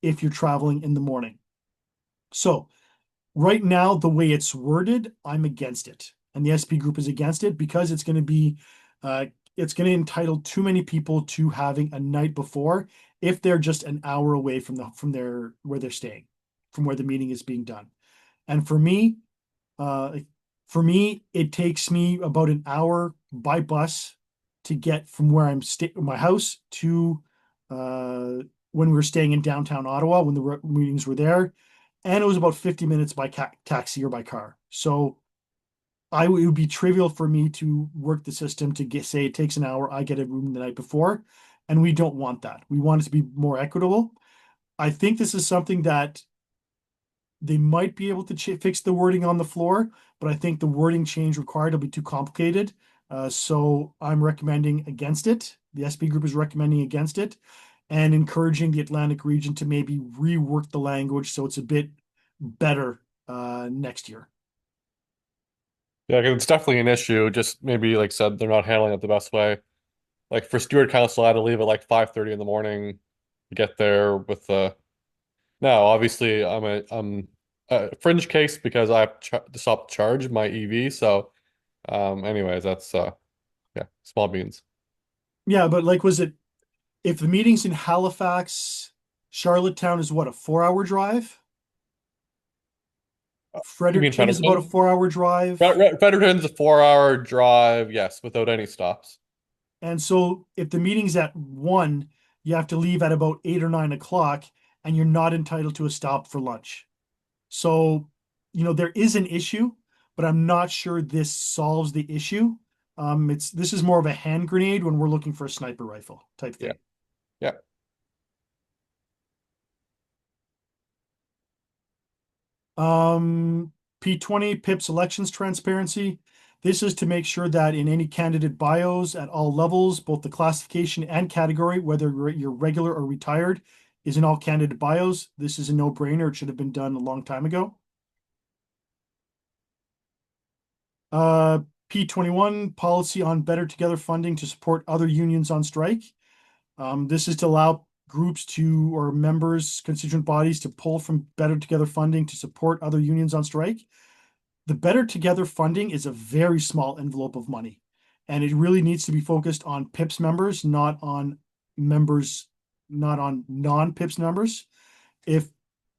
if you're traveling in the morning. So right now, the way it's worded, I'm against it. And the SP group is against it because it's going to be, it's going to entitle too many people to having a night before if they're just an hour away from where they're staying, from where the meeting is being done. And for me, it takes me about an hour by bus to get from where I'm my house to when we were staying in downtown Ottawa when the meetings were there, and it was about 50 minutes by taxi or by car. So it would be trivial for me to work the system to say it takes an hour, I get a room the night before, and we don't want that. We want it to be more equitable. I think this is something that they might be able to fix the wording on the floor, but I think the wording change required will be too complicated. So I'm recommending against it. The SP group is recommending against it and encouraging the Atlantic region to maybe rework the language so it's a bit better next year. Yeah, 'cause it's definitely an issue. Just maybe, like said, they're not handling it the best way. Like for Steward Council, I had to leave at like 5:30 in the morning to get there with the. Now, obviously, I'm a fringe case because I have to stop charge my EV. So, anyways, that's yeah, small beans. Yeah, but like, if the meeting's in Halifax, Charlottetown is what, a 4-hour drive? You mean Fredericton is about a Fredericton? 4-hour drive. Fredericton's a 4-hour drive, yes, without any stops. And so if the meeting's at 1, you have to leave at about 8 or 9 o'clock, and you're not entitled to a stop for lunch. So, there is an issue, but I'm not sure this solves the issue. This is more of a hand grenade when we're looking for a sniper rifle type thing. Yeah. P20 PIPS elections transparency. This is to make sure that in any candidate bios at all levels, both the classification and category, whether you're regular or retired, is in all candidate bios. This is a no-brainer. It should have been done a long time ago. P21 policy on Better Together funding to support other unions on strike. This is to allow groups or members, constituent bodies to pull from Better Together funding to support other unions on strike. The Better Together funding is a very small envelope of money, and it really needs to be focused on PIPS members, not on non-PIPS members. If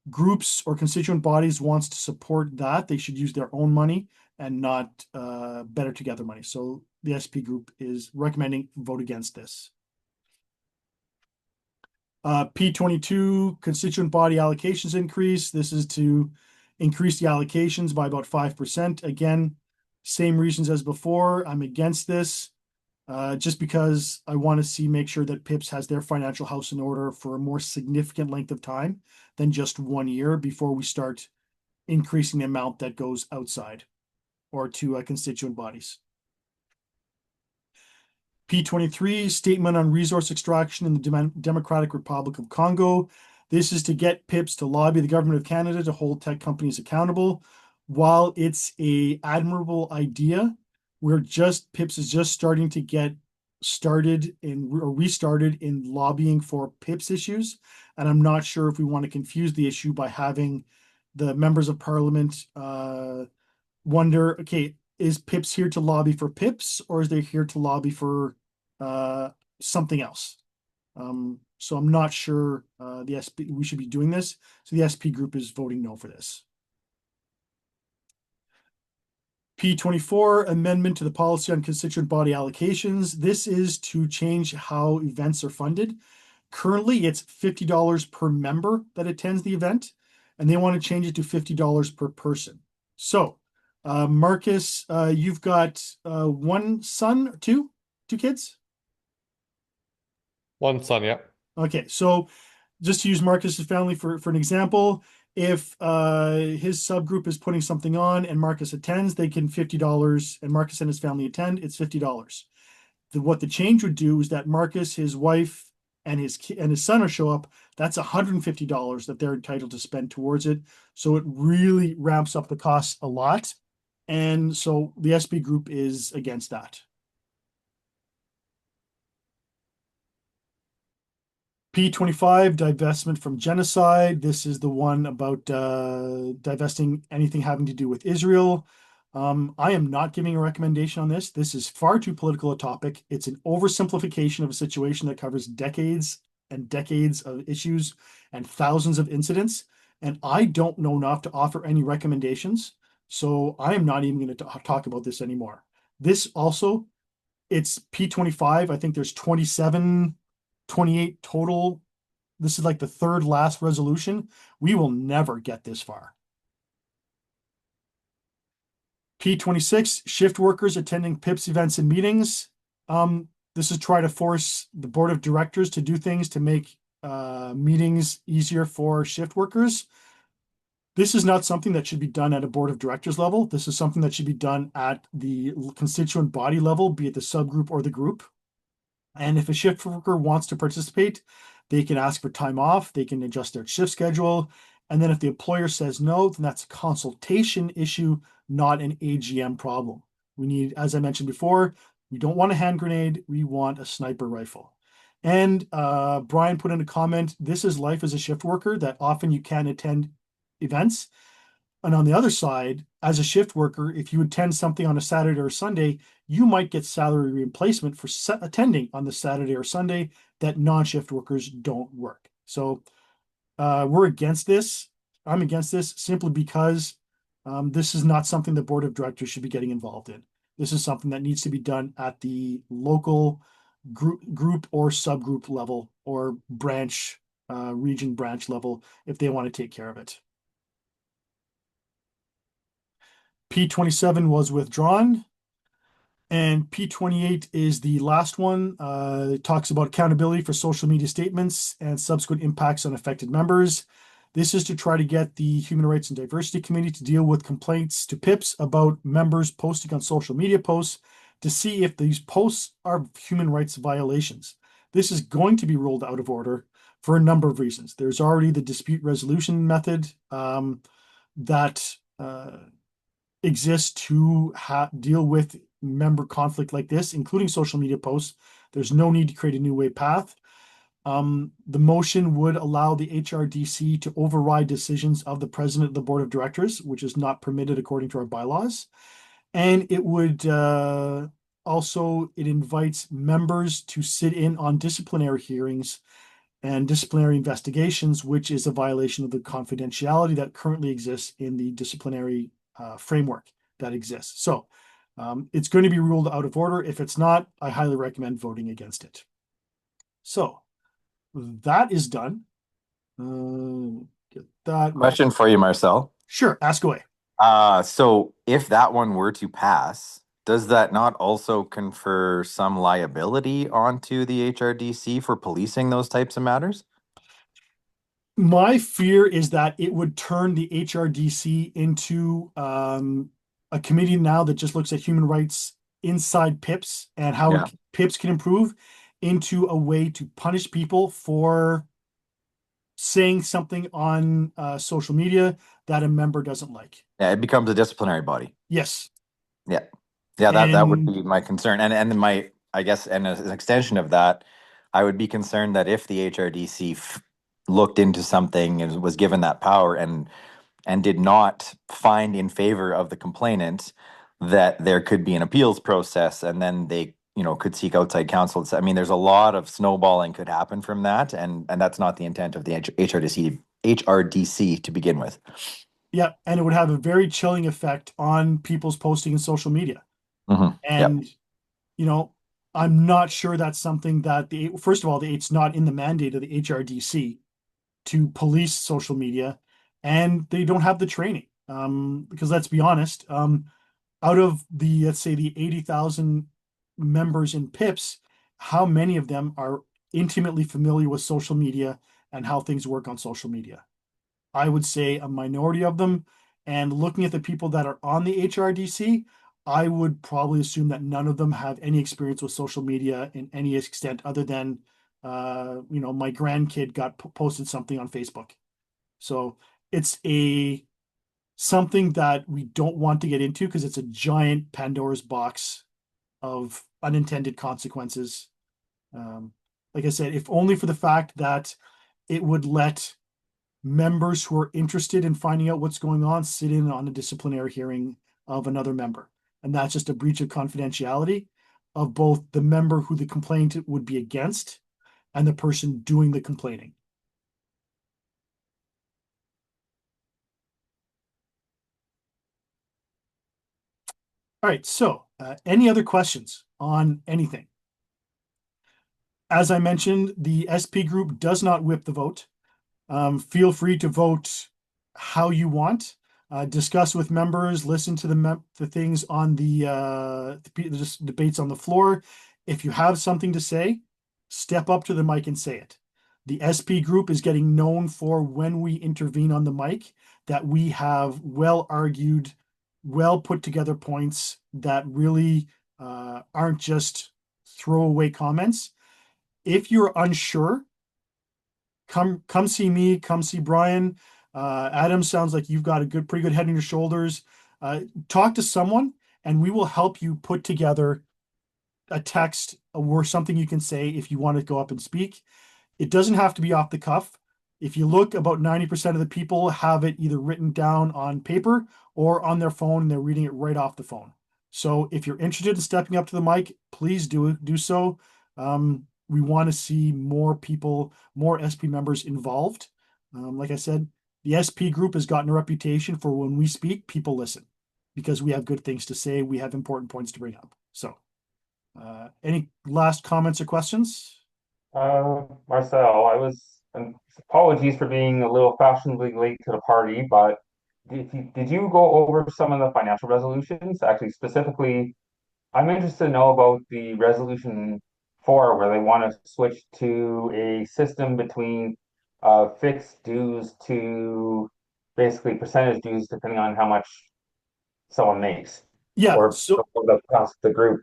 groups or constituent bodies wants to support that, they should use their own money and not Better Together money. So the SP group is recommending vote against this. P22 constituent body allocations increase. This is to increase the allocations by about 5%. Again, same reasons as before. I'm against this just because I want to make sure that PIPS has their financial house in order for a more significant length of time than just 1 year before we start increasing the amount that goes outside or to constituent bodies. P23, statement on resource extraction in the Democratic Republic of Congo. This is to get PIPS to lobby the government of Canada to hold tech companies accountable. While it's a admirable idea, PIPS is just starting to get started or restarted in lobbying for PIPS issues. And I'm not sure if we want to confuse the issue by having the members of parliament wonder, okay, is PIPS here to lobby for PIPS or is they here to lobby for something else? So I'm not sure we should be doing this. So the SP group is voting no for this. P24, amendment to the policy on constituent body allocations. This is to change how events are funded. Currently, it's $50 per member that attends the event, and they want to change it to $50 per person. So, Marcus, you've got one son, two kids? One son, yeah. Okay, so just to use Marcus's family for an example, if his subgroup is putting something on and Marcus attends, they can $50, and Marcus and his family attend, it's $50. What the change would do is that Marcus, his wife, and his son will show up. That's $150 that they're entitled to spend towards it. So it really ramps up the costs a lot. And so the SB group is against that. P25, divestment from genocide. This is the one about divesting anything having to do with Israel. I am not giving a recommendation on this. This is far too political a topic. It's an oversimplification of a situation that covers decades and decades of issues and thousands of incidents. And I don't know enough to offer any recommendations. So I am not even going to talk about this anymore. This also, it's P25. I think there's 27, 28 total. This is like the third last resolution. We will never get this far. P26, shift workers attending PIPS events and meetings. This is try to force the board of directors to do things to make meetings easier for shift workers. This is not something that should be done at a board of directors level. This is something that should be done at the constituent body level, be it the subgroup or the group. And if a shift worker wants to participate, they can ask for time off, they can adjust their shift schedule. And then if the employer says no, then that's a consultation issue, not an AGM problem. We need, as I mentioned before, we don't want a hand grenade, we want a sniper rifle. And Brian put in a comment, this is life as a shift worker, that often you can attend events. And on the other side, as a shift worker, if you attend something on a Saturday or Sunday, you might get salary replacement for attending on the Saturday or Sunday that non-shift workers don't work. So we're against this. I'm against this simply because this is not something the board of directors should be getting involved in. This is something that needs to be done at the local group or subgroup level or branch, region branch level if they want to take care of it. P27 was withdrawn. And P28 is the last one. It talks about accountability for social media statements and subsequent impacts on affected members. This is to try to get the Human Rights and Diversity Committee to deal with complaints to PIPS about members posting on social media posts to see if these posts are human rights violations. This is going to be rolled out of order for a number of reasons. There's already the dispute resolution method that exists to deal with member conflict like this, including social media posts. There's no need to create a new way path. The motion would allow the HRDC to override decisions of the president of the board of directors, which is not permitted according to our bylaws. And it would also, it invites members to sit in on disciplinary hearings and disciplinary investigations, which is a violation of the confidentiality that currently exists in the disciplinary framework that exists. So it's going to be ruled out of order. If it's not, I highly recommend voting against it. So that is done. Get that. Question for you, Marcel. Sure, ask away. So if that one were to pass, does that not also confer some liability onto the HRDC for policing those types of matters? My fear is that it would turn the HRDC into a committee now that just looks at human rights inside PIPS and how PIPS can improve, into a way to punish people for saying something on social media that a member doesn't like. Yeah, it becomes a disciplinary body. Yes. Yeah. Yeah, that would be my concern. And my, I guess, and as an extension of that, I would be concerned that if the HRDC looked into something and was given that power and did not find in favor of the complainant, that there could be an appeals process, and then they, could seek outside counsel. I mean, there's a lot of snowballing could happen from that, and that's not the intent of the HRDC to begin with. Yeah, and it would have a very chilling effect on people's posting in social media. Mhm. Yep. And, you know, I'm not sure that's something that first of all, it's not in the mandate of the HRDC to police social media, and they don't have the training. Because let's be honest, out of let's say the 80,000 members in PIPS, how many of them are intimately familiar with social media and how things work on social media? I would say a minority of them. And looking at the people that are on the HRDC, I would probably assume that none of them have any experience with social media in any extent other than, my grandkid got posted something on Facebook. So it's something that we don't want to get into because it's a giant Pandora's box of unintended consequences. Like I said, if only for the fact that it would let members who are interested in finding out what's going on sit in on a disciplinary hearing of another member. And that's just a breach of confidentiality of both the member who the complaint would be against and the person doing the complaining. All right, so any other questions on anything? As I mentioned, the SP group does not whip the vote. Feel free to vote how you want. Discuss with members, listen to the things on the debates on the floor. If you have something to say, step up to the mic and say it. The SP group is getting known for when we intervene on the mic, that we have well argued, well put together points that really aren't just throwaway comments. If you're unsure, come see me, come see Brian. Adam, sounds like you've got a pretty good head on your shoulders. Talk to someone and we will help you put together a text or something you can say if you want to go up and speak. It doesn't have to be off the cuff. If you look, about 90% of the people have it either written down on paper or on their phone, and they're reading it right off the phone. So if you're interested in stepping up to the mic, please do so. We want to see more people, more SP members involved. Like I said, the SP group has gotten a reputation for when we speak, people listen because we have good things to say. We have important points to bring up. So, any last comments or questions? Marcel, and apologies for being a little fashionably late to the party, but did you go over some of the financial resolutions? Actually, specifically, I'm interested to know about the resolution 4, where they want to switch to a system between fixed dues to basically percentage dues, depending on how much someone makes, Yeah. or the cost of the group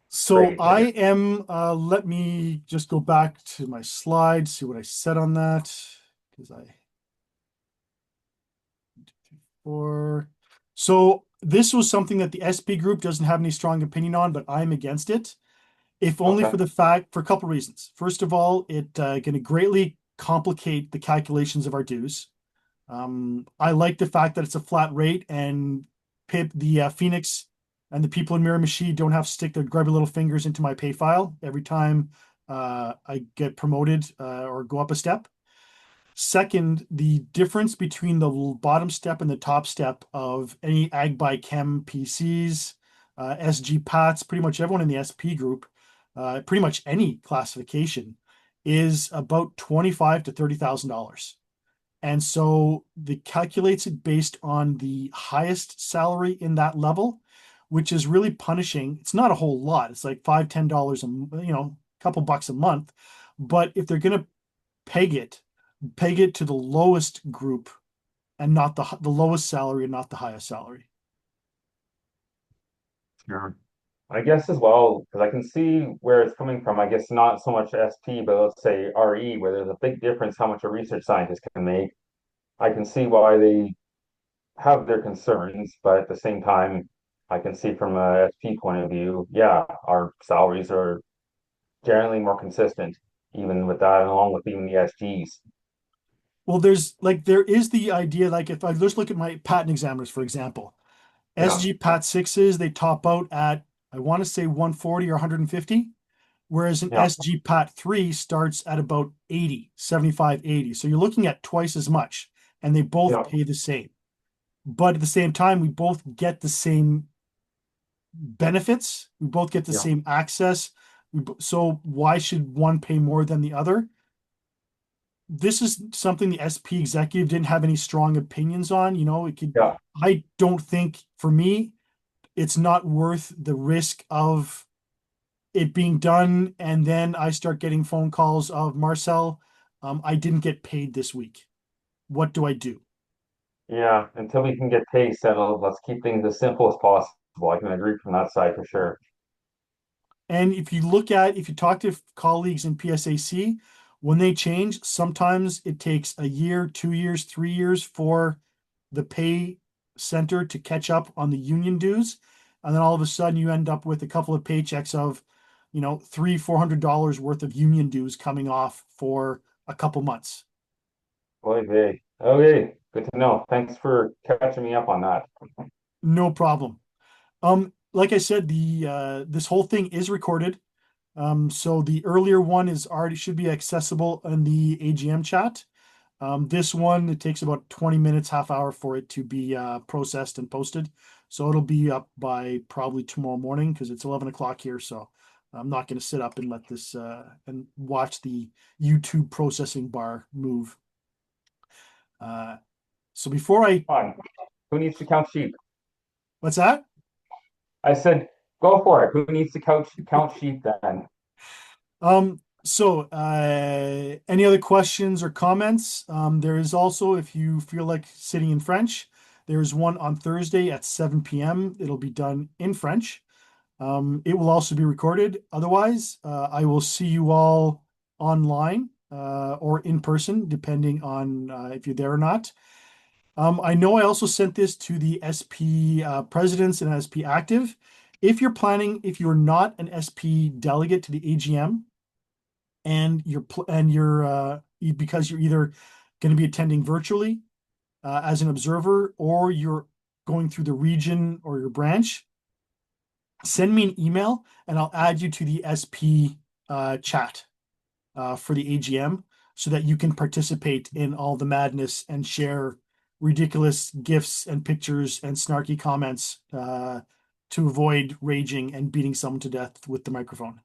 So rate, I I guess. am, let me just go back to my slides, see what I said on that. Because so this was something that the SP group doesn't have any strong opinion on, but I'm against it. If only Okay. for a couple of reasons. First of all, it going to greatly complicate the calculations of our dues. I like the fact that it's a flat rate and the Phoenix and the people in Miramichi don't have to stick their grubby little fingers into my pay file every time I get promoted or go up a step. Second, the difference between the bottom step and the top step of any Ag by Chem PCs, SG PATs, pretty much everyone in the SP group, pretty much any classification, is about $25,000 to $30,000. And so the calculates it based on the highest salary in that level, which is really punishing. It's not a whole lot. It's like $5, $10 a couple bucks a month. But if they're gonna peg it, peg it to the lowest group and not the lowest salary and not the highest salary. Sure. I guess as well, because I can see where it's coming from. I guess not so much SP, but let's say RE, where there's a big difference how much a research scientist can make. I can see why they have their concerns, but at the same time, I can see from a SP point of view, yeah, our salaries are generally more consistent, even with that, and along with even the SGs. Well, there is the idea, like if I just look at my patent examiners, for example, Yeah, SG Pat sixes, they top out at, I want to say 140 or 150, whereas an yeah, SG Pat 3 starts at about 80, 75, 80. So you're looking at twice as much, and they both yeah. pay the same. but at the same time, we both get the same benefits. We both get the Yeah. same access. So why should one pay more than the other? This is something the SP executive didn't have any strong opinions on. It could, Yeah. I don't think, for me, it's not worth the risk of it being done. And then I start getting phone calls of Marcel, I didn't get paid this week. What do I do? Yeah. Until we can get pay settled, let's keep things as simple as possible. I can agree from that side for sure. And if you talk to colleagues in PSAC, when they change, sometimes it takes a year, 2 years, 3 years for the pay center to catch up on the union dues. And then all of a sudden you end up with a couple of paychecks of, $300-400 worth of union dues coming off for a couple months. Okay. Okay. Good to know. Thanks for catching me up on that. No problem. Like I said, the this whole thing is recorded. So the earlier one is already should be accessible in the AGM chat. This one, it takes about 20 minutes, half hour for it to be processed and posted. So it'll be up by probably tomorrow morning because it's 11 o'clock here. So I'm not going to sit up and let this and watch the YouTube processing bar move. So before Fine. Who needs to count sheep? what's that? I said, go for it. Who needs to count sheep then? Any other questions or comments? There is also, if you feel like sitting in French, there's one on Thursday at 7 p.m. It'll be done in French. It will also be recorded. Otherwise, I will see you all online or in person, depending on if you're there or not. I know I also sent this to the SP presidents and SP active. If you're not an SP delegate to the AGM, and because you're either going to be attending virtually as an observer, or you're going through the region or your branch, send me an email and I'll add you to the SP chat for the AGM so that you can participate in all the madness and share ridiculous gifs and pictures and snarky comments to avoid raging and beating someone to death with the microphone.